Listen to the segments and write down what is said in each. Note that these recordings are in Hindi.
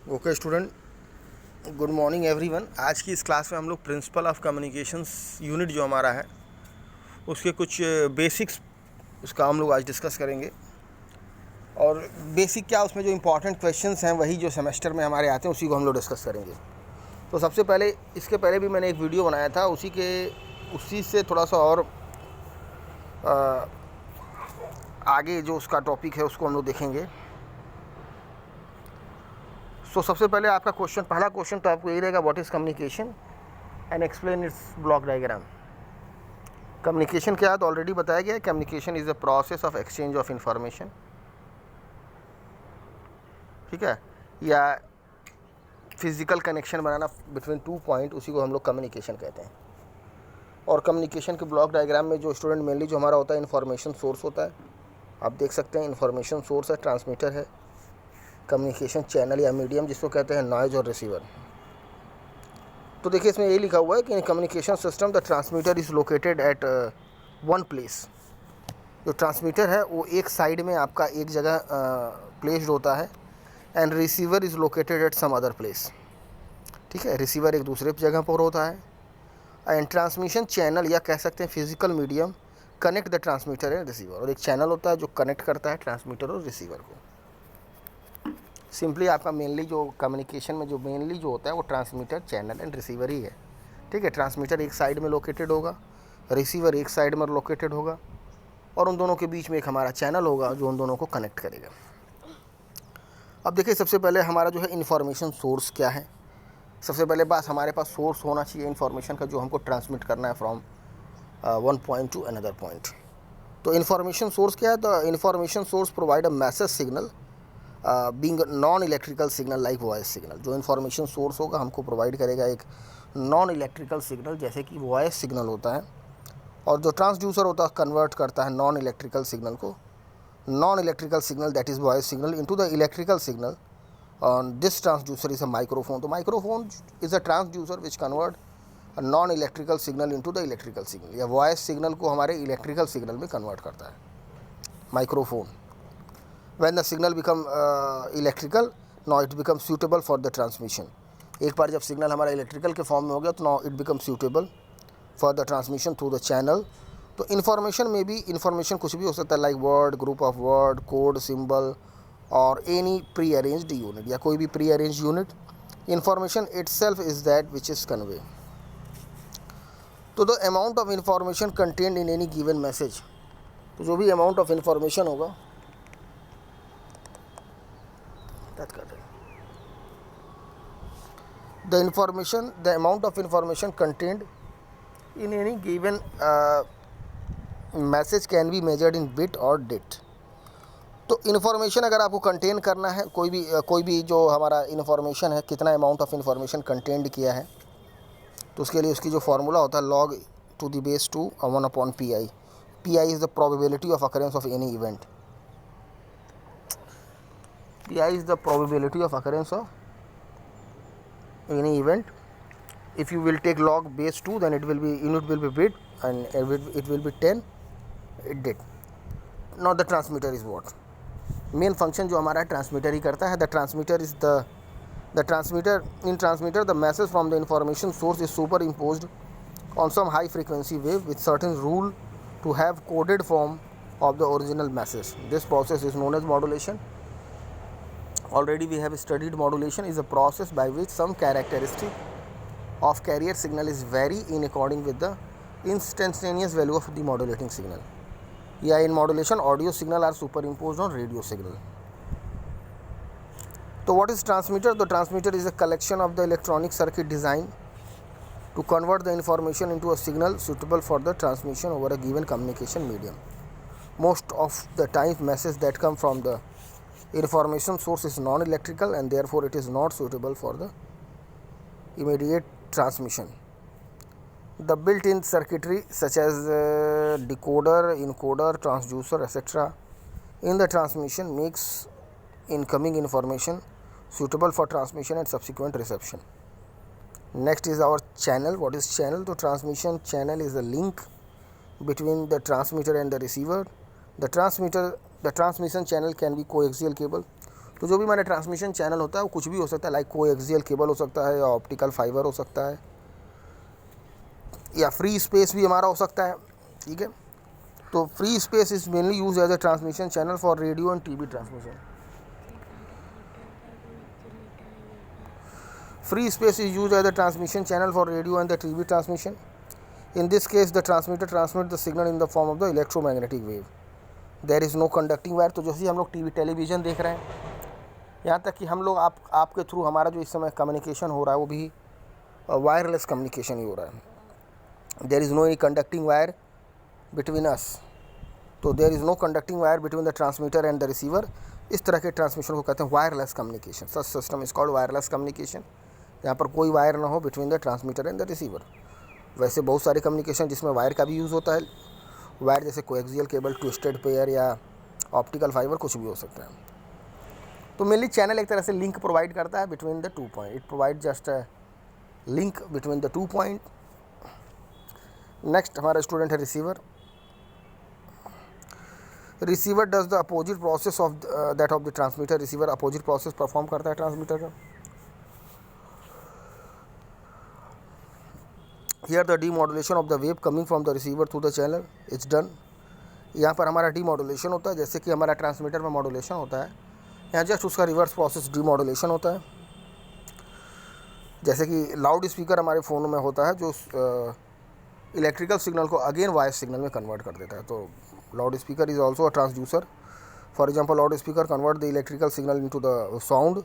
Okay student, good morning everyone. आज की इस क्लास में हम लोग प्रिंसिपल ऑफ कम्युनिकेशंस यूनिट जो हमारा है उसके कुछ बेसिक्स उसका हम लोग आज डिस्कस करेंगे। और बेसिक क्या, उसमें जो इम्पोर्टेंट क्वेश्चंस हैं वही जो सेमेस्टर में हमारे आते हैं उसी को हम लोग डिस्कस करेंगे। तो सबसे पहले, इसके पहले भी मैंने एक वीडियो बनाया था, उसी से थोड़ा सा और आगे जो उसका टॉपिक है उसको हम लोग देखेंगे। सबसे पहले आपका पहला क्वेश्चन तो आपको यही रहेगा, what is communication and explain it's block diagram. Communication क्या है तो ऑलरेडी बताया गया है। Communication is the process of exchange of information, ठीक है, या फिजिकल कनेक्शन बनाना बिटवीन टू पॉइंट, उसी को हम लोग कम्युनिकेशन कहते हैं। और कम्युनिकेशन के ब्लॉक डायग्राम में जो स्टूडेंट मेनली जो हमारा होता है इन्फॉर्मेशन सोर्स होता है। आप देख सकते हैं इन्फॉर्मेशन सोर्स है, ट्रांसमीटर है, कम्युनिकेशन चैनल या मीडियम जिसको कहते हैं नॉइज और रिसीवर। तो देखिए इसमें ये लिखा हुआ है कि इन communication system the transmitter is located eight one place. जो ट्रांसमीटर है वो एक साइड में आपका एक जगह प्लेस्ड होता है, and receiver is located at some other place, ठीक है। रिसीवर एक दूसरे जगह पर होता है। एंड ट्रांसमिशन चैनल या कह सकते हैं physical medium connect the transmitter and receiver. और एक चैनल होता है जो कनेक्ट करता है ट्रांसमीटर और रिसीवर को। सिंपली आपका मेनली जो कम्युनिकेशन में जो मेनली जो होता है वो ट्रांसमीटर, चैनल एंड रिसीवर ही है, ठीक है। ट्रांसमीटर एक साइड में लोकेटेड होगा, रिसीवर एक साइड में लोकेटेड होगा, और उन दोनों के बीच में एक हमारा चैनल होगा जो उन दोनों को कनेक्ट करेगा। अब देखिए सबसे पहले हमारा जो है इन्फॉर्मेशन सोर्स क्या है। सबसे पहले बात, हमारे पास सोर्स होना चाहिए इन्फॉर्मेशन का जो हमको ट्रांसमिट करना है from one point two another point. तो इन्फॉर्मेशन सोर्स क्या है? The information source provide a message signal being non electrical signal like voice signal. जो इन्फॉर्मेशन सोर्स होगा हमको प्रोवाइड करेगा एक नॉन इलेक्ट्रिकल सिग्नल जैसे कि वॉइस सिग्नल होता है, और जो ट्रांसड्यूसर होता है कन्वर्ट करता है नॉन इलेक्ट्रिकल सिग्नल को, non electrical signal that is voice signal into the electrical signal. This transducer is a microphone. तो microphone is a transducer which convert non electrical signal into the electrical signal, या वॉइस सिग्नल को हमारे इलेक्ट्रिकल सिग्नल में कन्वर्ट करता है microphone. When the signal become electrical, now it becomes suitable for the transmission. एक बार जब सिग्नल हमारा इलेक्ट्रिकल के फॉर्म में हो गया तो now it becomes suitable for the transmission through the channel. तो इन्फॉर्मेशन में भी इन्फॉर्मेशन कुछ भी हो सकता है, like word, group of word, code, symbol, और एनी प्री अरेंज्ड यूनिट या कोई भी pre arrange unit. Information itself is that which is convey. तो the amount of information contained in any given message. तो जो भी अमाउंट ऑफ इन्फॉर्मेशन होगा the amount of information contained in any given message can be measured in bit or dit. तो इन्फॉर्मेशन अगर आपको कंटेन करना है, कोई भी जो हमारा इन्फॉर्मेशन है कितना अमाउंट ऑफ इन्फॉर्मेशन कंटेंड किया है, तो उसके लिए उसकी जो फार्मूला होता है log to the base 2 1 upon pi. pi is the probability of occurrence of any event. pi is the probability of occurrence of any event. If you will take log base 2, then it will be unit will be bit, and it will be 10 it did. Now the transmitter is what? Main function जो हमारा ट्रांसमीटर ही करता है। The transmitter is the transmitter the message from the information source is superimposed on some high frequency wave with certain rule to have coded form of the original message. This process is known as modulation. Already we have studied modulation is a process by which some characteristic of carrier signal is vary in according with the instantaneous value of the modulating signal. Yeah, in modulation audio signal are superimposed on radio signal. So what is transmitter? The transmitter is a collection of the electronic circuit designed to convert the information into a signal suitable for the transmission over a given communication medium. Most of the time message that come from the information source is non-electrical, and therefore it is not suitable for the immediate transmission. The built-in circuitry such as decoder, encoder, transducer, etc. in the transmission makes incoming information suitable for transmission and subsequent reception. Next is our channel. What is channel? The transmission channel is the link between the transmitter and the receiver. The transmission channel can be coaxial cable. तो जो भी हमारा ट्रांसमिशन चैनल होता है वो कुछ भी हो सकता है, लाइक कोएक्सियल केबल हो सकता है या ऑप्टिकल फाइबर हो सकता है या फ्री स्पेस भी हमारा हो सकता है, ठीक है। तो free space is mainly use as a transmission channel for radio and TV transmission. Free space is used as a transmission channel for radio and the TV transmission. In this case, the transmitter transmits the signal in the form of the electromagnetic wave. There is no conducting wire. तो जैसे हम लोग टीवी टेलीविज़न देख रहे हैं, यहाँ तक कि हम लोग आपके थ्रू हमारा जो इस समय कम्युनिकेशन हो रहा है वो भी वायरलेस कम्युनिकेशन ही हो रहा है। There is no any conducting wire between us. तो there is no conducting wire between the transmitter and the receiver. इस तरह के ट्रांसमिशन को कहते हैं wireless communication. Such system is called wireless communication, यहाँ पर कोई वायर ना हो between the transmitter and the receiver. वैसे बहुत सारे कम्युनिकेशन जिसमें वायर का भी यूज़ होता है, वायर जैसे कोएक्सियल केबल, ट्विस्टेड पेयर या ऑप्टिकल फाइबर, कुछ भी हो सकता है। तो मेनली चैनल एक तरह से लिंक प्रोवाइड करता है between the 2 point. It provide just a link between the 2 point. Next हमारा स्टूडेंट है receiver. Receiver does the opposite process of that of the transmitter. Receiver opposite process perform करता है ट्रांसमीटर का। Here the demodulation of the wave coming from the receiver through the channel is done। यहाँ पर हमारा डीमॉडुलेशन होता है, जैसे कि हमारा ट्रांसमीटर में मॉडुलेशन होता है, यहाँ जस्ट उसका रिवर्स प्रोसेस डीमॉडुलेशन होता है। जैसे कि लाउड स्पीकर हमारे फ़ोन में होता है जो इलेक्ट्रिकल सिग्नल को अगेन वॉइस सिग्नल में कन्वर्ट कर देता है। तो loud speaker is also a transducer. For example, loud speaker convert the electrical signal into the sound,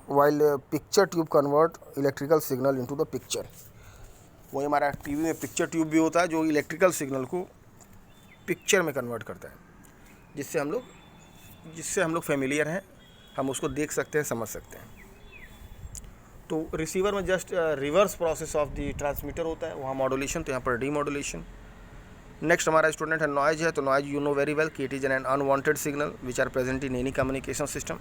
while picture tube convert electrical signal into the picture. वही हमारा टीवी में पिक्चर ट्यूब भी होता है जो इलेक्ट्रिकल सिग्नल को पिक्चर में कन्वर्ट करता है, जिससे हम लोग फेमिलियर हैं, हम उसको देख सकते हैं, समझ सकते हैं। तो रिसीवर में just reverse process of the transmitter होता है, वहाँ मॉडुलेशन, तो यहाँ पर डीमॉडुलेशन। नेक्स्ट हमारा स्टूडेंट है नॉइज है। तो noise you know very well कि it is an unwanted signal which are present in any communication system.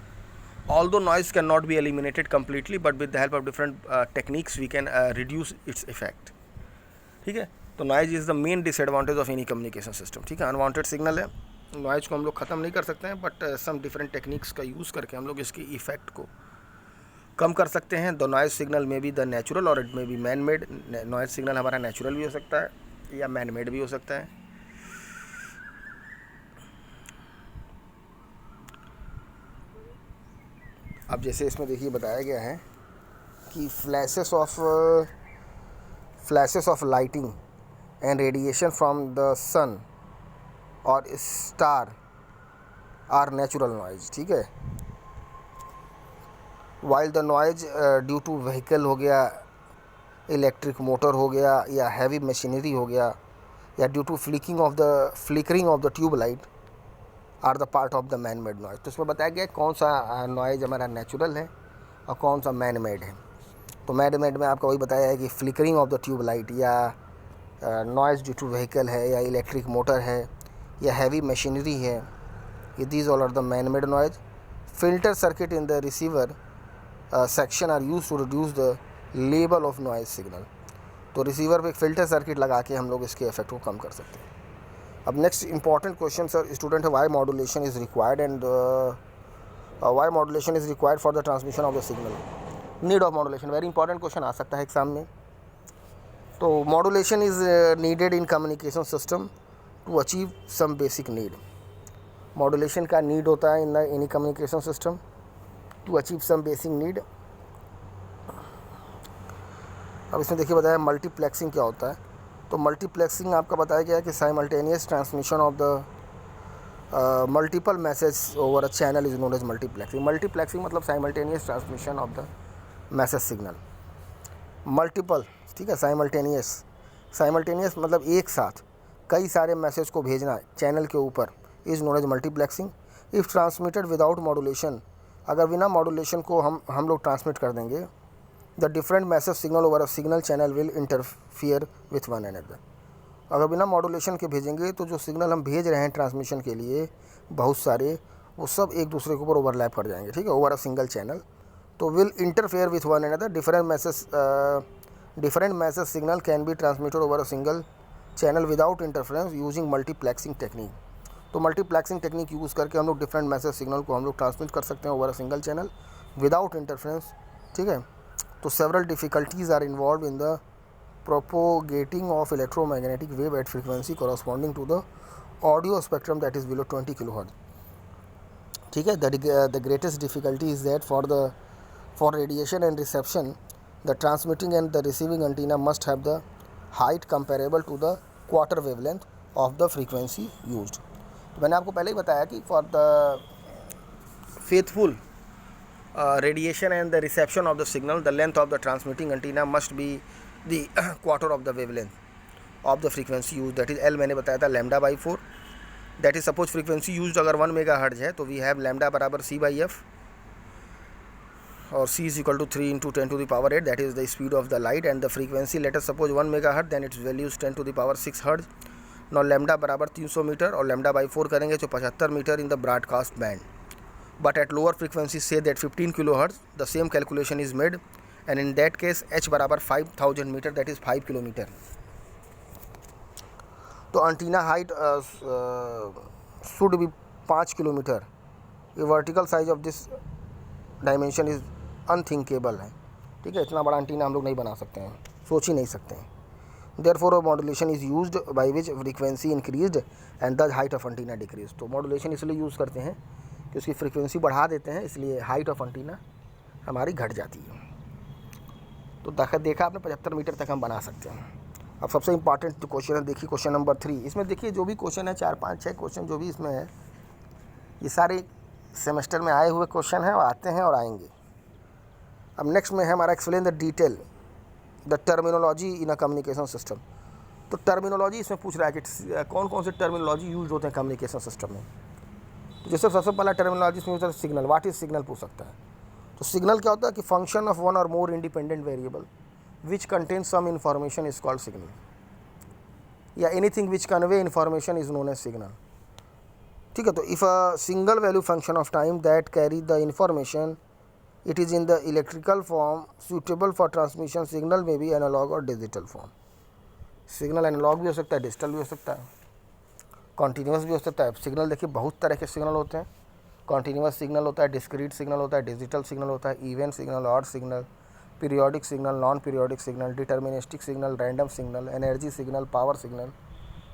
Although noise cannot be eliminated completely, but with the help of different techniques we can reduce its effect। ठीक है। तो noise is the main disadvantage of any communication system। ठीक है, अनवांटेड सिग्नल है, noise को हम लोग ख़त्म नहीं कर सकते हैं, बट some different techniques का यूज़ करके हम लोग इसकी इफ़ेक्ट को कम कर सकते हैं। द नॉइज सिग्नल में भी द नेचुरल और इट में भी मैन मेड। नॉइज सिग्नल हमारा नेचुरल भी हो सकता है या मैन मेड भी हो सकता है। अब जैसे इसमें देखिए बताया गया है कि flashes of lighting and radiation from the sun और स्टार आर नेचुरल नॉइज। ठीक है। While the noise due to vehicle हो गया, इलेक्ट्रिक मोटर हो गया या हैवी मशीनरी हो गया या due to flickering of the tube light are the part of the man made noise. तो इसमें बताया गया कौन सा नॉइज हमारा नेचुरल है और कौन सा मैन मेड है। तो मैन मेड में आपका वही बताया है कि flickering of the tube light या नॉइज ड्यू टू व्हीकल है या इलेक्ट्रिक मोटर है या हैवी मशीनरी है, ये these all are the man made noise. Filter circuit in the receiver section are use to reduce the level of noise signal. तो रिसीवर पे एक फ़िल्टर सर्किट लगा के हम लोग इसके इफेक्ट को कम कर सकते हैं। अब next important question sir student है, why modulation is required and why modulation is required for the transmission of the signal. Need of modulation, very important question आ सकता है एग्जाम में। तो modulation is needed in communication system to achieve some basic need. Modulation का नीड होता है in any communication system to achieve some basic need. अब इसमें देखिए बताया मल्टीप्लेक्सिंग क्या होता है। तो मल्टीप्लेक्सिंग आपका बताया गया है कि simultaneous transmission of the multiple message over a channel is known as multiplexing. Multiplexing मतलब simultaneous transmission of the message signal. Multiple, ठीक है, साइमल्टेनियस मतलब एक साथ कई सारे मैसेज को भेजना चैनल के ऊपर is known as multiplexing. If transmitted without modulation, अगर बिना मॉडुलेशन को हम लोग ट्रांसमिट कर देंगे, the different message signal over a signal channel will interfere with one another. अगर बिना मॉडुलेशन के भेजेंगे तो जो सिग्नल हम भेज रहे हैं ट्रांसमिशन के लिए बहुत सारे, वो सब एक दूसरे के ऊपर ओवरलैप कर जाएंगे। ठीक है, ओवर अ सिंगल चैनल। तो will interfere with one another. Different message signal can be transmitted over a single channel without interference using multiplexing technique. तो मल्टीप्लेक्सिंग टेक्निक यूज़ करके हम लोग डिफरेंट मैसेज सिग्नल को हम लोग ट्रांसमिट कर सकते हैं over a single channel without interference, ठीक है। तो several difficulties are involve in the propagating of electromagnetic wave at frequency corresponding to the audio spectrum that is below 20 kilohertz, ठीक है। The greatest difficulty is that for radiation and reception the transmitting and the receiving antenna must have the height comparable to the quarter wavelength of the frequency used. तो मैंने आपको पहले ही बताया कि for the faithful radiation and the reception of the signal, the length of the transmitting antenna must be the quarter of the wavelength of the frequency used, that is L मैंने बताया था lambda by 4, that is suppose frequency used अगर 1 मेगाहर्ट्ज़ है तो we have लैम्डा बराबर C by F और C is equal to 3 into 10 to the power 8, that is the speed of the light, and the frequency let us suppose 1 megahertz, then its value is 10 to the power 6 hertz. Now lambda बराबर 300 मीटर और लैम्डा बाई 4 करेंगे तो 75 metre in the broadcast band. But at lower frequencies say that 15 kilohertz, the same calculation is made, and in that case h बराबर 5000 मीटर, that is 5 किलोमीटर। तो antenna height should be 5 kilometre. ये vertical size of this dimension is unthinkable है, ठीक है। इतना बड़ा एंटीना हम लोग नहीं बना सकते हैं, सोच ही नहीं सकते हैं। Therefore modulation is used by which frequency increased and the height of antenna decrease. तो मॉड्यूलेशन इसलिए यूज़ करते हैं कि उसकी फ्रीक्वेंसी बढ़ा देते हैं, इसलिए हाइट ऑफ एंटीना हमारी घट जाती है। तो देखा आपने 75 मीटर तक हम बना सकते हैं। अब सबसे इंपॉर्टेंट जो क्वेश्चन है देखिए, क्वेश्चन नंबर 3। इसमें देखिए जो भी क्वेश्चन है 4 5 6 क्वेश्चन जो भी इसमें है, ये सारे सेमेस्टर में आए हुए क्वेश्चन हैं और आते हैं और आएंगे। अब नेक्स्ट में है हमारा explain the detail the terminology in a communication system. तो टर्मिनोलॉजी इसमें पूछ रहा है कि कौन कौन से टर्मिनोलॉजी यूज होते हैं कम्युनिकेशन सिस्टम में। तो जैसे सबसे पहला टर्मिनोलॉजी इसमें होता है सिग्नल। व्हाट इज सिग्नल पूछ सकता है। तो सिग्नल क्या होता है कि फंक्शन ऑफ वन और more independent variable which contain some information is called signal, या anything which convey information is known as signal, ठीक है। तो if a single value function of time that carry the information it is in the electrical form suitable for transmission, signal में भी एनालॉग और डिजिटल फॉर्म। सिग्नल एनालॉग भी हो सकता है, डिजिटल भी हो सकता है, कॉन्टीन्यूस भी हो सकता है। सिग्नल देखिए बहुत तरह के सिग्नल होते हैं। कॉन्टीन्यूस सिग्नल होता है, डिस्क्रीट सिग्नल होता है, डिजिटल सिग्नल होता है, event signal, odd signal, periodic signal, non periodic signal, deterministic signal, random signal, energy signal, power signal,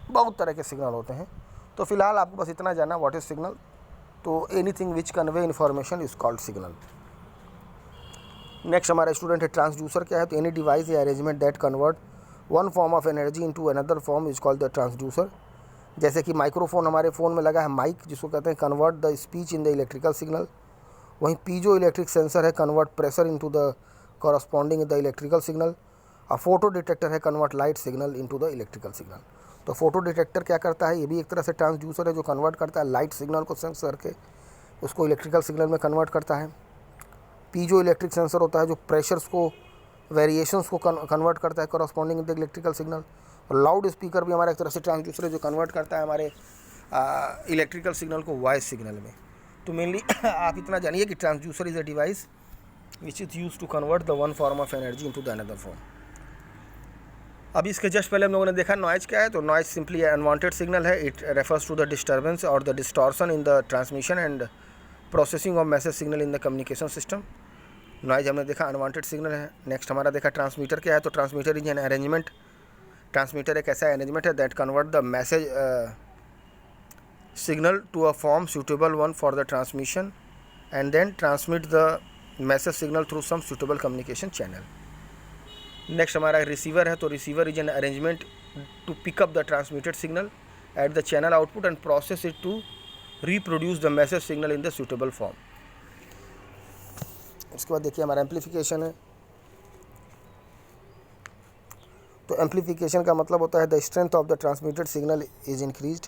बहुत तरह के सिग्नल होते हैं। तो फिलहाल आपको बस इतना जानना व्हाट इज सिग्नल। तो anything which convey information is called signal. Next हमारा स्टूडेंट है ट्रांसड्यूसर क्या है। तो एनी डिवाइस या arrangement that convert one form of energy into another form is called the transducer. जैसे कि माइक्रोफोन हमारे फ़ोन में लगा है, माइक जिसको कहते हैं convert the speech in the electrical signal. वहीं पीजो इलेक्ट्रिक सेंसर है convert pressure into the corresponding the electrical signal. और फोटो डिटेक्टर है convert light signal into the electrical signal. तो फोटो डिटेक्टर क्या करता है, ये भी एक तरह से ट्रांसड्यूसर है जो कन्वर्ट करता है लाइट सिग्नल को सेंस करके उसको इलेक्ट्रिकल सिग्नल में कन्वर्ट करता है। पीजो इलेक्ट्रिक सेंसर होता है जो प्रेशर्स को वेरिएशंस को कन्वर्ट करता है कॉरस्पॉन्डिंग द इलेक्ट्रिकल सिग्नल। और लाउड स्पीकर भी हमारा एक तरह से ट्रांसड्यूसर है जो कन्वर्ट करता है हमारे इलेक्ट्रिकल सिग्नल को वॉइस सिग्नल में। तो मेनली आप इतना जानिए कि transducer is a device which is use to convert the one form of energy into the another form. अभी इसके जस्ट पहले हम लोगों ने देखा नॉइज क्या है। तो नॉइज सिंपली अनवांटेड सिग्नल है। It refers to the disturbance और the distortion in the transmission and processing of message signal in the communication system. Noise हमने देखा अनवांटेड सिग्नल है। नेक्स्ट हमारा देखा ट्रांसमीटर क्या है। तो transmitter is an arrangement. Transmitter एक ऐसा अरेंजमेंट है that convert the message signal to a form suitable one for the transmission and then transmit the message signal through some suitable communication channel. Next हमारा रिसीवर है। तो receiver is an arrangement to pick up the transmitted signal at the channel output and process it to reproduce the message signal in the suitable form. उसके बाद देखिए हमारा एम्पलीफिकेशन है। तो एम्पलीफिकेशन का मतलब होता है the strength of the transmitted signal is increased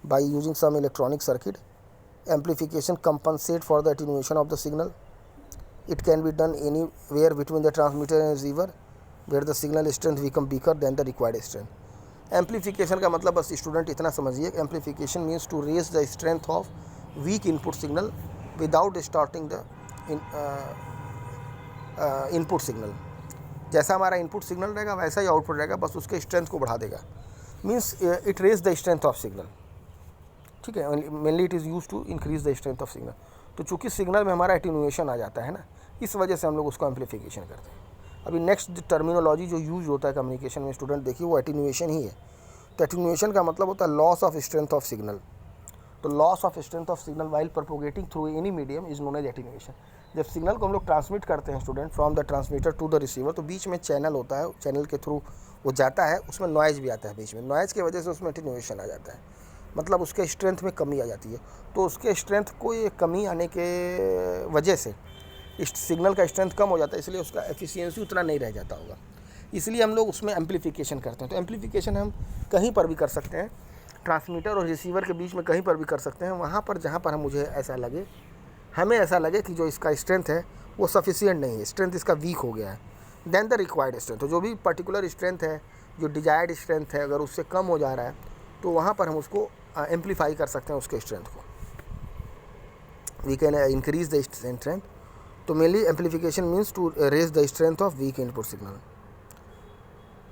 by using some electronic circuit. Amplification compensate for the attenuation of the signal. It can be done anywhere between the transmitter and receiver where the signal strength become weaker than the required strength. Amplification का मतलब बस स्टूडेंट इतना समझिए, amplification means to raise the strength of weak input signal without starting the input signal. जैसा हमारा इनपुट सिग्नल रहेगा वैसा ही आउटपुट रहेगा, बस उसके स्ट्रेंथ को बढ़ा देगा। Means it raise the strength of signal. ठीक है, mainly it is use to increase the strength of signal. तो चूँकि सिग्नल में हमारा एटीन्यूएशन आ जाता है ना, इस वजह से हम लोग उसको एम्पलीफिकेशन करते हैं। अभी नेक्स्ट टर्मिनोलॉजी जो यूज होता है कम्युनिकेशन में स्टूडेंट, देखिए वो एटीन्यूएशन ही है। तो एटीन्यूएशन का मतलब होता है loss of strength of signal. तो loss of strength of signal while propagating through any medium is known as attenuation. जब सिग्नल को हम लोग ट्रांसमिट करते हैं student from the transmitter to the receiver, तो बीच में चैनल होता है, चैनल के थ्रू वो जाता है, उसमें नॉइज़ भी आता है बीच में, नॉइज़ की वजह से उसमें एटीन्यूएशन आ जाता है, मतलब उसके स्ट्रेंथ में कमी आ जाती है। तो उसके स्ट्रेंथ को ये कमी आने के वजह से इस सिग्नल का स्ट्रेंथ कम हो जाता है, इसलिए उसका एफिशिएंसी उतना नहीं रह जाता होगा, इसलिए हम लोग उसमें एम्पलीफिकेशन करते हैं। तो एम्पलीफिकेशन हम कहीं पर भी कर सकते हैं, ट्रांसमीटर और रिसीवर के बीच में कहीं पर भी कर सकते हैं, वहाँ पर जहाँ पर मुझे ऐसा लगे, हमें ऐसा लगे कि जो इसका स्ट्रेंथ है वो सफिशिएंट नहीं है, स्ट्रेंथ इसका वीक हो गया है, देन द रिक्वायर्ड स्ट्रेंथ। तो जो भी पर्टिकुलर स्ट्रेंथ है, जो डिजायर्ड स्ट्रेंथ है, अगर उससे कम हो जा रहा है तो वहाँ पर हम उसको एम्पलीफाई कर सकते हैं, उसके स्ट्रेंथ को, we can increase the strength. तो mainly amplification means to raise the strength of weak input signal.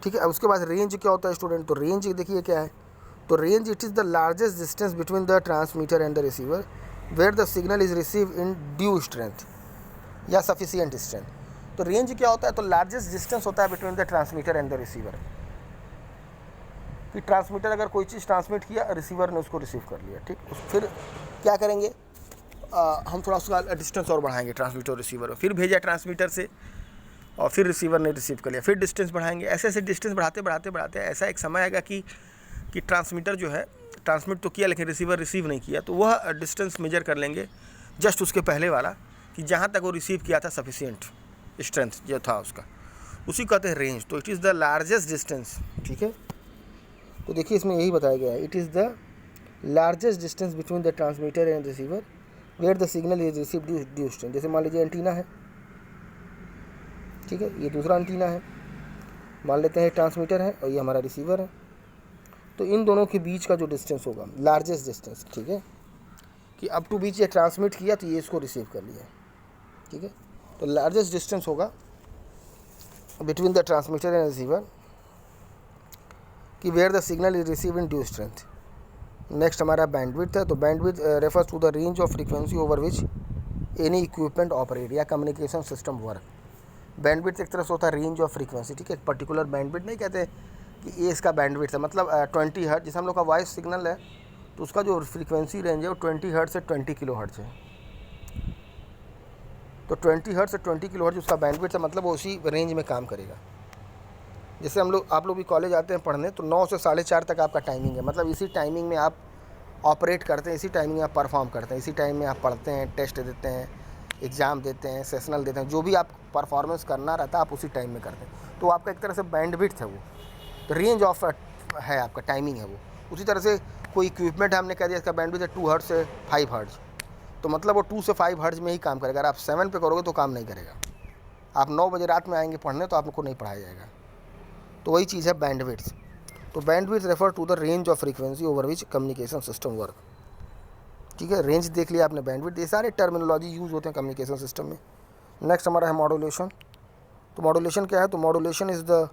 ठीक है, अब उसके बाद रेंज क्या होता है स्टूडेंट? तो रेंज देखिए क्या है, तो range it is the largest distance between the transmitter and the receiver where the signal is receive in due strength या सफिशिएंट स्ट्रेंथ। तो रेंज क्या होता है? तो लार्जेस्ट डिस्टेंस होता है between the transmitter and the receiver, कि ट्रांसमीटर अगर कोई चीज़ ट्रांसमिट किया, रिसीवर ने उसको रिसीव कर लिया। ठीक, फिर क्या करेंगे, हम थोड़ा उसका डिस्टेंस और बढ़ाएंगे ट्रांसमीटर और रिसीवर, फिर भेजा ट्रांसमीटर से और फिर रिसीवर ने रिसीव कर लिया, फिर डिस्टेंस बढ़ाएंगे, ऐसे ऐसे डिस्टेंस बढ़ाते बढ़ाते बढ़ाते ऐसा एक समय आएगा कि ट्रांसमीटर जो है ट्रांसमिट तो किया लेकिन रिसीवर रिसीव नहीं किया, तो वह डिस्टेंस मेजर कर लेंगे जस्ट उसके पहले वाला, कि जहाँ तक वो रिसीव किया था सफिशिएंट स्ट्रेंथ जो था उसका, उसी को कहते हैं रेंज। तो it is the largest distance. ठीक है, तो देखिए इसमें यही बताया गया है, it is the largest distance between the transmitter and receiver where the signal is receive due strength. जैसे मान लीजिए एंटीना है, ठीक है, ये दूसरा एंटीना है, मान लेते हैं ट्रांसमीटर है और ये हमारा रिसीवर है, तो इन दोनों के बीच का जो डिस्टेंस होगा लार्जेस्ट डिस्टेंस, ठीक है, कि अप टू बीच ये ट्रांसमिट किया तो ये इसको रिसीव कर लिया। ठीक है, तो लार्जेस्ट डिस्टेंस होगा between the transmitter and receiver कि where the signal is receive in due strength. Next हमारा बैंडविड्थ है, तो bandwidth refers to the range of frequency over which any equipment operate या कम्युनिकेशन सिस्टम वर्क। बैंडविड्थ एक तरह से होता है रेंज ऑफ फ्रीक्वेंसी। ठीक है, एक पर्टिकुलर बैंडविड्थ नहीं कहते कि ये इसका बैंडविड्थ है, मतलब 20 हर्ट्ज, जैसे हम लोग का वॉइस सिग्नल है तो उसका जो फ्रीक्वेंसी रेंज है वो 20 हर्ट्ज से 20 किलो हर्ट्ज है। तो 20 हर्ट्ज से 20 किलो हर्ट्ज उसका बैंडविड्थ है, मतलब वो उसी रेंज में काम करेगा। जैसे आप लोग भी कॉलेज आते हैं पढ़ने, तो 9 से 4:30 तक आपका टाइमिंग है, मतलब इसी टाइमिंग में आप ऑपरेट करते हैं, इसी टाइमिंग में आप परफॉर्म करते हैं, इसी टाइम में आप पढ़ते हैं, टेस्ट देते हैं, एग्ज़ाम देते हैं, सेशनल देते हैं, जो भी आप परफॉर्मेंस करना रहता है आप उसी टाइम में करते हैं। तो आपका एक तरह से बैंडविड्थ है वो, तो रेंज ऑफ है आपका, टाइमिंग है वो। उसी तरह से कोई इक्विपमेंट है, हमने कह दिया इसका बैंडविड्थ है 2 हर्ट्ज से 5 हर्ट्ज, तो मतलब वो 2 से 5 हर्ट्ज में ही काम करेगा। अगर आप 7 पे करोगे तो काम नहीं करेगा। आप 9 बजे रात में आएंगे पढ़ने तो आपको नहीं पढ़ाया जाएगा। तो वही चीज़ है बैंडविड्थ। तो bandwidth refer to the range of frequency over which communication system work. ठीक है, रेंज देख लिया आपने, बैंडविड्थ, ये सारे टर्मिनोलॉजी यूज़ होते हैं कम्युनिकेशन सिस्टम में। नेक्स्ट हमारा है मॉड्यूलेशन। तो मॉड्यूलेशन क्या है? तो modulation is the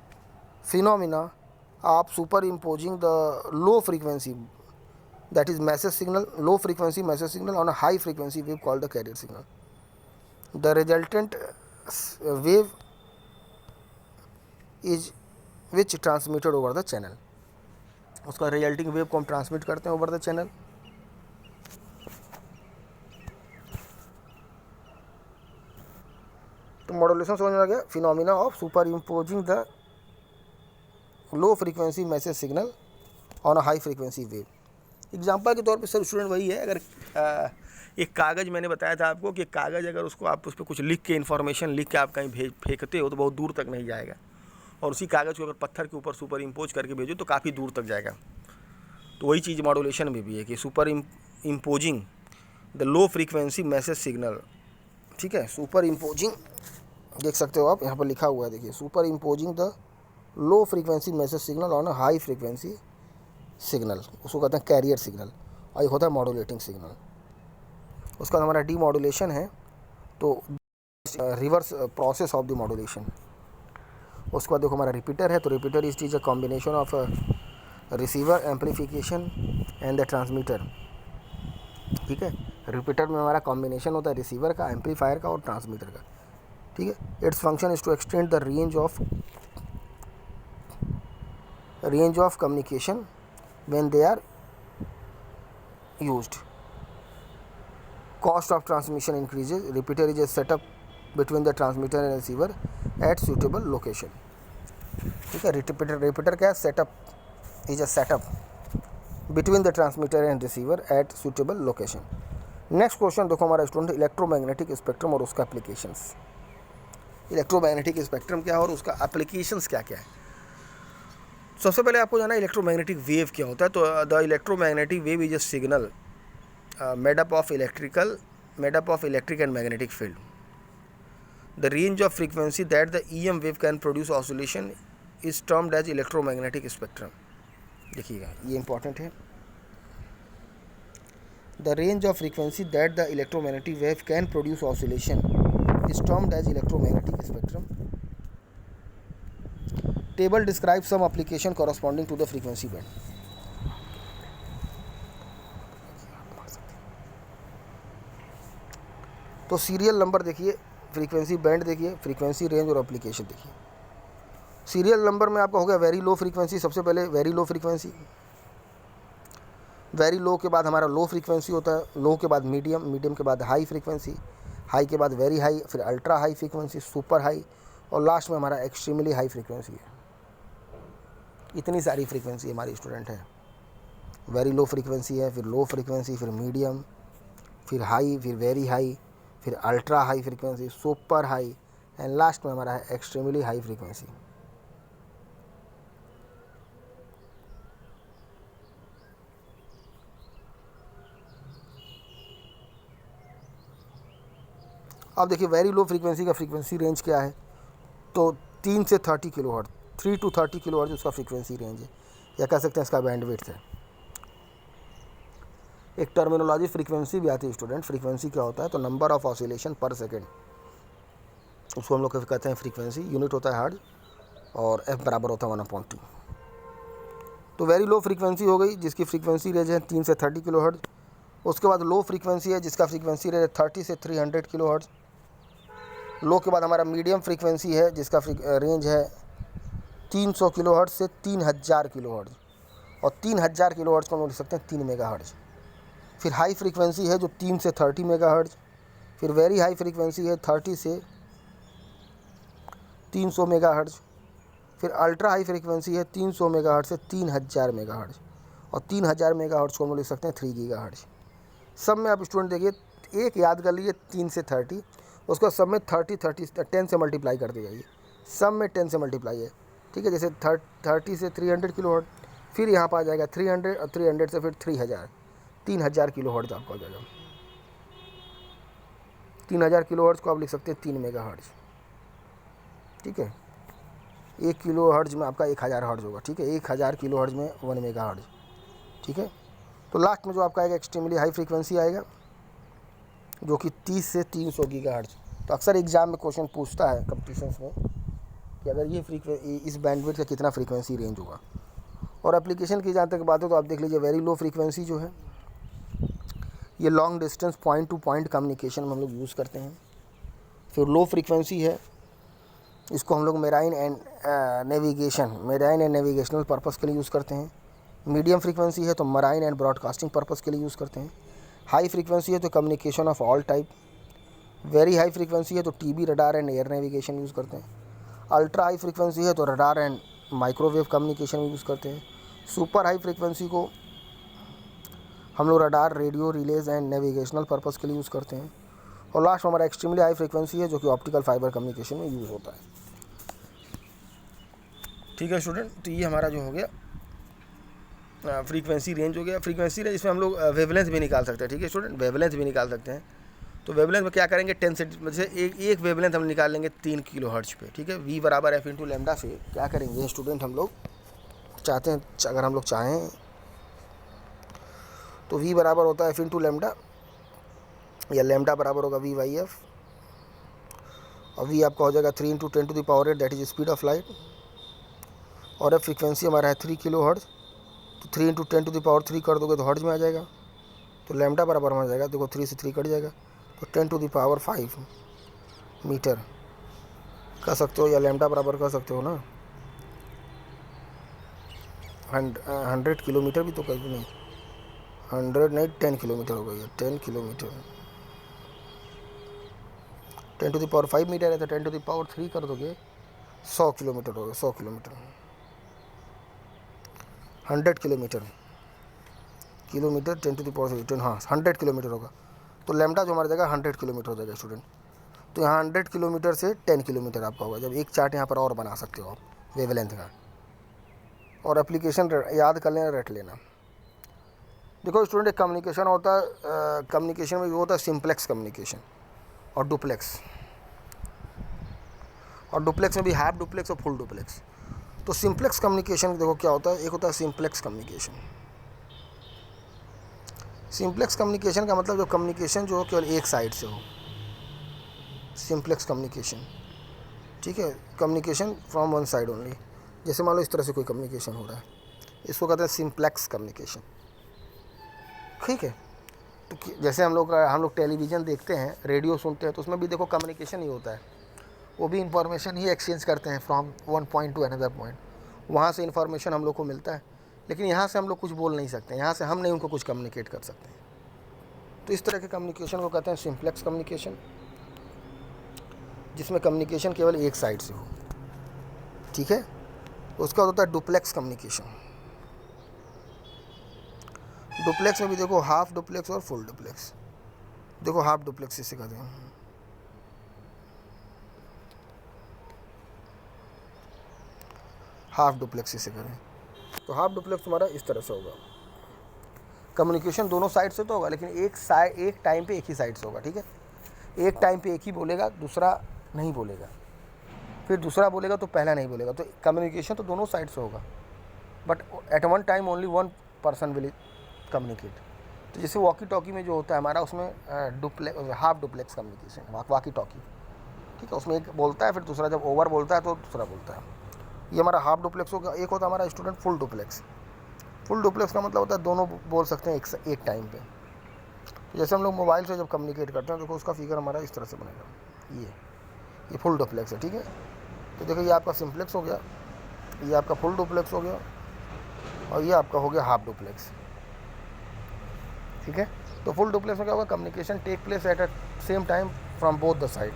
phenomena of super imposing the low frequency, that is message signal, low frequency message signal on a high frequency wave called the carrier signal. The resultant wave is which transmitted over the channel. उसका रिजल्टिंग वेव को हम ट्रांसमिट करते हैं ओवर द चैनल। तो मॉड्यूलेशन समझ में आ गया, phenomena of super imposing the low frequency message signal on a high frequency wave. Example के तौर पे सर स्टूडेंट वही है, अगर एक कागज़, मैंने बताया था आपको कि कागज़ अगर उसको आप उस पर कुछ लिख के इन्फॉर्मेशन लिख के आप कहीं फेंकते हो तो बहुत दूर तक नहीं जाएगा, और उसी कागज़ को अगर पत्थर के ऊपर सुपर इम्पोज करके भेजो तो काफ़ी दूर तक जाएगा। तो वही चीज़ मॉड्यूलेशन में भी है कि super imposing the low frequency message signal. ठीक है, सुपर इम्पोजिंग देख सकते हो आप, यहाँ पर लिखा हुआ है, देखिए, super imposing the low frequency message signal on a high frequency signal, उसको कहते हैं कैरियर सिग्नल, और ये होता है मॉड्यूलेटिंग सिग्नल। उसका हमारा डी मॉड्यूलेशन है, तो reverse process of the modulation. उसके बाद देखो हमारा रिपीटर है, तो repeater is a combination of receiver amplification and the transmitter ठीक है। रिपीटर में हमारा कॉम्बिनेशन होता है रिसीवर का, एम्पलीफायर का और ट्रांसमीटर का, ठीक है। Its function is to extend the range of communication when they are used. Cost of transmission increases. Repeater is a setup between the transmitter and receiver at suitable location, ठीक है। रिपीटर क्या है? Setup is a setup between the transmitter and receiver at suitable location. Next question देखो हमारा स्टूडेंट, इलेक्ट्रोमैग्नेटिक स्पेक्ट्रम और उसका एप्लीकेशंस। इलेक्ट्रोमैग्नेटिक स्पेक्ट्रम क्या है और उसका एप्लीकेशंस क्या क्या है। सबसे पहले आपको जाना इलेक्ट्रोमैग्नेटिक वेव क्या होता है। तो the electromagnetic wave is a signal made up of electric and magnetic field. The range of frequency that the EM wave can produce oscillation is termed as electromagnetic spectrum. देखिएगा ये इंपॉर्टेंट है। The range of frequency that the electromagnetic wave can produce oscillation is termed as electromagnetic spectrum. Table describe some application corresponding to the frequency band. तो सीरियल नंबर देखिए, फ्रीक्वेंसी बैंड देखिए, फ्रीक्वेंसी रेंज और एप्लीकेशन देखिए। सीरियल नंबर में आपका हो गया वेरी लो फ्रीक्वेंसी। सबसे पहले very low frequency, very low के बाद हमारा लो फ्रीक्वेंसी होता है, लो के बाद मीडियम, मीडियम के बाद हाई फ्रीक्वेंसी, हाई के बाद वेरी हाई, फिर ultra high frequency, super high और लास्ट में हमारा एक्सट्रीमली हाई फ्रीक्वेंसी है। इतनी सारी फ्रीक्वेंसी हमारी स्टूडेंट है। वेरी लो फ्रीक्वेंसी है, फिर लो फ्रीक्वेंसी, फिर मीडियम, फिर हाई, फिर वेरी हाई, फिर ultra high frequency, super high and last में हमारा है एक्सट्रीमली हाई फ्रीक्वेंसी। अब देखिए वेरी लो फ्रीक्वेंसी का फ्रीक्वेंसी रेंज क्या है। तो 3 से 30 किलोहर्ट्ज़, 3 to 30 किलोहर्ट्ज़ उसका फ्रीक्वेंसी रेंज है, या कह सकते हैं इसका बैंडविड्थ है। एक टर्मिनोलॉजी फ्रीक्वेंसी भी आती है स्टूडेंट। फ्रीक्वेंसी क्या होता है? तो नंबर ऑफ ऑसिलेशन पर सेकेंड, उसको हम लोग कहते हैं फ्रीक्वेंसी। यूनिट होता है हर्ट्ज़ और F बराबर होता है 1/2। तो वेरी लो फ्रीक्वेंसी हो गई जिसकी फ्रीक्वेंसी रेंज है 3 से 30 किलोहर्ट्ज़। उसके बाद लो फ्रीक्वेंसी है जिसका फ्रीक्वेंसी रेंज है 30 से 300 किलोहर्ट्ज़। लो के बाद हमारा मीडियम फ्रीक्वेंसी है जिसका रेंज है 300 किलोहर्ट्ज़ से 3000 किलोहर्ट्ज़, और 3000 किलोहर्ट्ज़ को हम लिख सकते हैं 3 मेगाहर्ट्ज़। फिर हाई फ्रीक्वेंसी है जो 3 से 30 मेगाहर्ट्ज़। फिर वेरी हाई फ्रीक्वेंसी है 30 से 300 मेगाहर्ट्ज़। फिर अल्ट्रा हाई फ्रीक्वेंसी है 300 मेगाहर्ट्ज़ से 3000 मेगाहर्ट्ज़, और 3000 मेगाहर्ट्ज़ को हम लिख सकते हैं 3 गीगाहर्ट्ज़। सब में आप स्टूडेंट देखिए, एक याद कर लीजिए 3 से 30, उसको सब में 10 से मल्टीप्लाई कर दिया जाइए। सब में 10 से मल्टीप्लाई है, ठीक है। जैसे 30 से 300 किलोहर्ट्ज़, फिर यहाँ पर आ जाएगा 300, और 300 से फिर 3000 किलोहर्ट्ज़ आपको आ जाएगा। 3000 किलोहर्ट्ज़ को आप लिख सकते हैं 3 मेगाहर्ट्ज़, ठीक है। 1 किलोहर्ट्ज़ में आपका 1000 हर्ट्ज़ होगा, ठीक है। 1000 किलोहर्ट्ज़ में 1 मेगाहर्ट्ज़, ठीक है। तो लास्ट में जो आपका आएगा एक्सट्रीमली हाई फ्रीक्वेंसी आएगा जो कि 30 से 300 गीगाहर्ट्ज़। तो अक्सर एग्जाम में क्वेश्चन पूछता है कंपटीशंस में कि अगर ये इस बैंडविड्थ का कितना फ्रीक्वेंसी रेंज होगा। और एप्लीकेशन की जहाँ तक बात हो तो आप देख लीजिए, वेरी लो फ्रीक्वेंसी जो है ये long distance point two point communication में हम लोग यूज़ करते हैं। फिर लो फ्रीक्वेंसी है, इसको हम लोग मेराइन एंड नेविगेशनल पर्पज़ के लिए यूज़ करते हैं। मीडियम फ्रीक्वेंसी है तो मराइन एंड ब्रॉडकास्टिंग पर्पज़ के लिए यूज़ करते हैं। हाई फ्रीक्वेंसी है तो communication of all type. Very high frequency है तो TV, radar and air navigation use करते हैं। अल्ट्रा हाई फ्रीक्वेंसी है तो रडार एंड माइक्रोवेव कम्युनिकेशन में यूज़ करते हैं। सुपर हाई फ्रीक्वेंसी को हम लोग radar, radio, release and navigational purpose के लिए यूज़ करते हैं। और लास्ट हमारा एक्सट्रीमली हाई फ्रीक्वेंसी है जो कि ऑप्टिकल फाइबर कम्युनिकेशन में यूज़ होता है, ठीक है स्टूडेंट। तो ये हमारा जो हो गया फ्रीक्वेंसी रेंज हो गया। फ्रीक्वेंसी रेंज इसमें हम लोग वेवलेंथ भी निकाल सकते हैं, ठीक है स्टूडेंट, वेवलेंथ भी निकाल सकते हैं। तो वेवलेंथ में क्या करेंगे, 10 से जैसे एक वेवलेंथ हम निकाल लेंगे 3 किलोहर्ट्ज़ पे, ठीक है। V बराबर F इंटू लैम्डा से क्या करेंगे स्टूडेंट, हम लोग चाहते हैं, अगर हम लोग चाहें तो V बराबर होता है F इंटू लैम्डा, या लैम्डा बराबर होगा V/F, और V आपका हो जाएगा 3 into 10⁸, that is speed of light. और F फ्रीक्वेंसी हमारा है 3 किलोहर्ट्ज़, तो 3 इंटू 10⁻³ कर दोगे तो हर्ट्ज़ में आ जाएगा। तो लैम्डा बराबर हो जाएगा, देखो 3 से 3 कट जाएगा, तो 10⁵ मीटर कह सकते हो, या लैम्डा बराबर कह सकते हो ना 100 किलोमीटर भी तो कहीं नहीं, 100 नहीं 10 किलोमीटर हो गई, 10 किलोमीटर, 10⁵ मीटर है तो 10⁵ कर दोगे 100 किलोमीटर हो गया, 100 किलोमीटर, 100 किलोमीटर, 10⁻⁰ हाँ 100 किलोमीटर होगा, तो लैम्डा जो हमारा जाएगा 100 किलोमीटर हो जाएगा स्टूडेंट। तो यहाँ 100 किलोमीटर से 10 किलोमीटर आपका होगा। जब एक चार्ट यहाँ पर और बना सकते हो आप वेवलेंथ का। और एप्लीकेशन याद कर लेना, रट लेना। देखो स्टूडेंट, एक कम्युनिकेशन होता है, कम्युनिकेशन में वो होता है सिंप्लेक्स कम्युनिकेशन और डुप्लेक्स, और डुप्लेक्स में भी हाफ डुप्लेक्स और फुल डुप्लेक्स। तो सिंप्लेक्स कम्युनिकेशन देखो क्या होता है, एक होता है सिंप्लेक्स कम्युनिकेशन। सिंप्लेक्स कम्युनिकेशन का मतलब जो कम्युनिकेशन जो केवल एक साइड से हो, सिंप्लेक्स कम्युनिकेशन, ठीक है, communication from one side only. जैसे मान लो इस तरह से कोई कम्युनिकेशन हो रहा है, इसको कहते हैं सिंप्लेक्स कम्युनिकेशन, ठीक है। तो जैसे हम लोग टेलीविज़न देखते हैं, रेडियो सुनते हैं, तो उसमें भी देखो कम्युनिकेशन ही होता है, वो भी इंफॉर्मेशन ही एक्सचेंज करते हैं from one point two another point, वहाँ से इंफॉर्मेशन हम लोग को मिलता है। लेकिन यहाँ से हम लोग कुछ बोल नहीं सकते, यहाँ से हम नहीं उनको कुछ कम्युनिकेट कर सकते हैं। तो इस तरह के कम्युनिकेशन को कहते हैं सिंप्लेक्स कम्युनिकेशन, जिसमें कम्युनिकेशन केवल एक साइड से हो, ठीक है। उसका होता है डुप्लेक्स कम्युनिकेशन। डुप्लेक्स में भी देखो हाफ डुप्लेक्स और फुल डुप्लेक्स। देखो हाफ डुप्लेक्स इसे कहते हैं, हाफ डुप्लेक्स इसे करें। तो हाफ डुप्लेक्स तुम्हारा इस तरह से होगा, कम्युनिकेशन दोनों साइड से तो होगा, लेकिन एक टाइम पे एक ही साइड से होगा, ठीक है। एक टाइम पे एक ही बोलेगा, दूसरा नहीं बोलेगा, फिर दूसरा बोलेगा तो पहला नहीं बोलेगा। तो कम्युनिकेशन तो दोनों साइड से होगा, but at one time only one person will communicate. तो जैसे वॉकी टॉकी में जो होता है हमारा, उसमें half duplex communication, walkie talkie, ठीक है। उसमें एक बोलता है, फिर दूसरा जब ओवर बोलता है तो दूसरा बोलता है। ये हमारा हाफ डुप्लेक्स होगा। एक होता है हमारा student full duplex. Full duplex का मतलब होता है दोनों बोल सकते हैं एक टाइम पे। तो जैसे हम लोग मोबाइल से जब कम्युनिकेट करते हैं, देखो उसका फिगर हमारा इस तरह से बनेगा, ये फुल डुप्लेक्स है, ठीक है। तो देखो ये आपका सिंप्लेक्स हो गया, ये आपका फुल डुप्लेक्स हो गया, और ये आपका हो गया हाफ डुप्लेक्स, ठीक है। तो फुल डुप्लेक्स में क्या होगा, communication take place at a same time from both the side.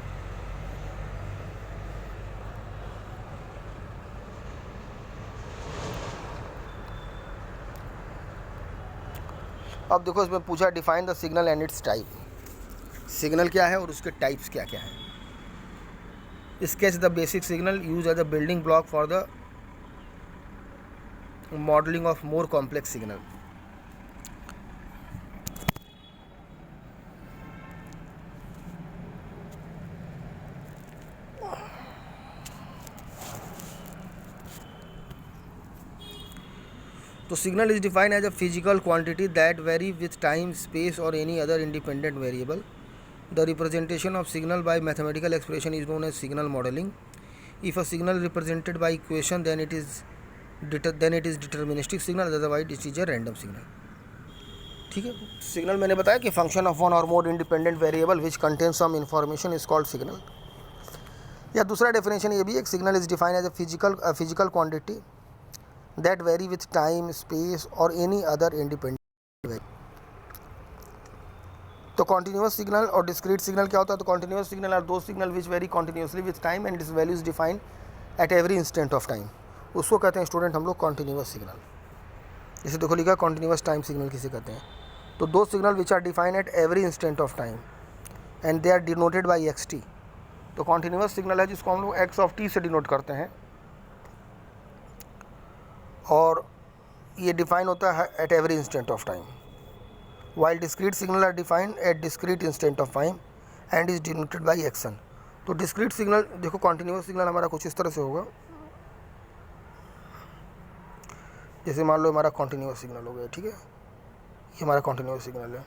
अब देखो इसमें पूछा define the signal and its type. Signal क्या है और उसके टाइप्स क्या क्या है। Sketch the basic signal use as a building block for the modelling of more complex signal. तो signal is defined as a physical quantity that vary with time, space और any other independent variable. The representation of signal by mathematical expression is known as signal modelling. If a signal represented by equation then it is deterministic signal, otherwise it is a random signal, ठीक है। सिग्नल मैंने बताया कि फंक्शन ऑफ वन और more independent variable which contain some information is called signal. या दूसरा डेफिनेशन ये भी है, signal is defined as a physical quantity that vary with time, space or any other independent variable। तो कॉन्टिन्यूस सिग्नल और डिस्क्रीट सिग्नल क्या होता है। तो कॉन्टिन्यूस सिग्नल आर दो signal which very continuously with time and this value is defined at every instant of time. उसको कहते हैं स्टूडेंट हम लोग कॉन्टिन्यूस सिग्नल। जैसे देखो लिखा कॉन्टिन्यूस टाइम सिग्नल किसे कहते हैं। तो दो signal which are defined at every instant of time and they are denoted by x t. तो कॉन्टिन्यूस सिग्नल है जिसको हम लोग एक्स ऑफ टी से डिनोट करते हैं, और ये डिफाइन होता है at every instant of time. While discrete signal are defined at discrete instant of time and is denoted by x n. तो डिस्क्रीट सिग्नल देखो, कॉन्टिन्यूस सिग्नल हमारा कुछ इस तरह से होगा। जैसे मान लो हमारा कॉन्टिन्यूस सिग्नल हो गया, ठीक है, ये हमारा कॉन्टिन्यूस सिग्नल है।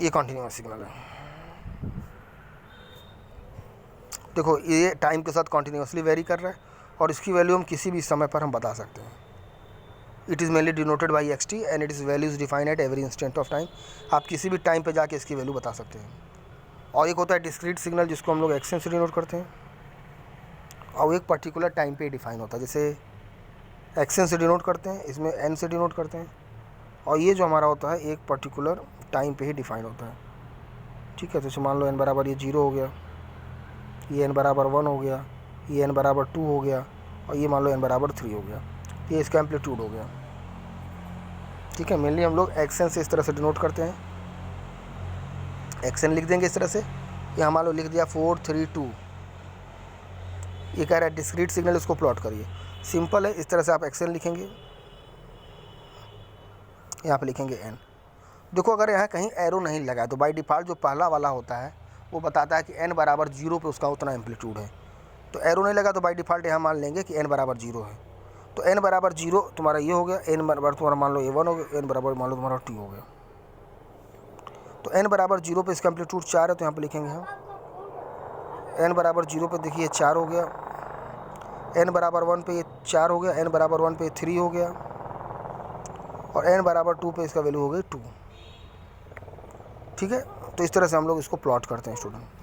ये कॉन्टिन्यूस सिग्नल है, देखो ये टाइम के साथ कॉन्टिन्यूसली वेरी कर रहा है और इसकी वैल्यू हम किसी भी समय पर हम बता सकते हैं। It is mainly denoted by x T and it is values defined at every instant of time. आप किसी भी टाइम पे जाके इसकी वैल्यू बता सकते हैं। और एक होता है डिस्क्रीट सिग्नल जिसको हम लोग एक्स एन से डिनोट करते हैं, और एक पर्टिकुलर टाइम पे डिफाइन होता है। जैसे एक्स एन से डिनोट करते हैं, इसमें एन से डिनोट करते हैं, और ये जो हमारा होता है एक पर्टिकुलर टाइम पे ही डिफाइन होता है। ठीक है, तो मान लो एन बराबर ये 0 हो गया, ये एन बराबर 1 हो गया, ये एन बराबर 2 हो गया, और ये मान लो एन बराबर 3 हो गया। ये इसका एम्पलीट्यूड हो गया। ठीक है, मेनली हम लोग एक्स एन से इस तरह से डिनोट करते हैं। एक्स एन लिख देंगे इस तरह से। यहाँ मान लो लिख दिया 4 3 2। ये कह रहा है डिस्क्रीट सिग्नल, इसको प्लॉट करिए। सिंपल है, इस तरह से आप एक्स एन लिखेंगे, यहाँ पे लिखेंगे एन। देखो अगर यहाँ कहीं एरो नहीं लगा तो बाय डिफ़ॉल्ट जो पहला वाला होता है वो बताता है कि एन बराबर 0 पे उसका उतना एम्पलीट्यूड है। तो एरो नहीं लगा तो बाय डिफ़ॉल्ट यहाँ मान लेंगे कि एन बराबर 0 है। तो एन बराबर 0 तुम्हारा ये हो गया, एन बराबर तुम्हारा मान लो A1 हो गया, एन बराबर मान लो तुम्हारा T हो गया। तो एन बराबर 0 पे इसका एम्पलीट्यूड 4 है, तो यहाँ पे लिखेंगे हम एन बराबर 0 पे देखिए 4 हो गया, एन बराबर 1 पे ये 4 हो गया, एन बराबर 1 पे 3 हो गया, और एन बराबर 2 पे इसका वैल्यू हो गई 2। ठीक है, तो इस तरह से हम लोग इसको प्लॉट करते हैं स्टूडेंट।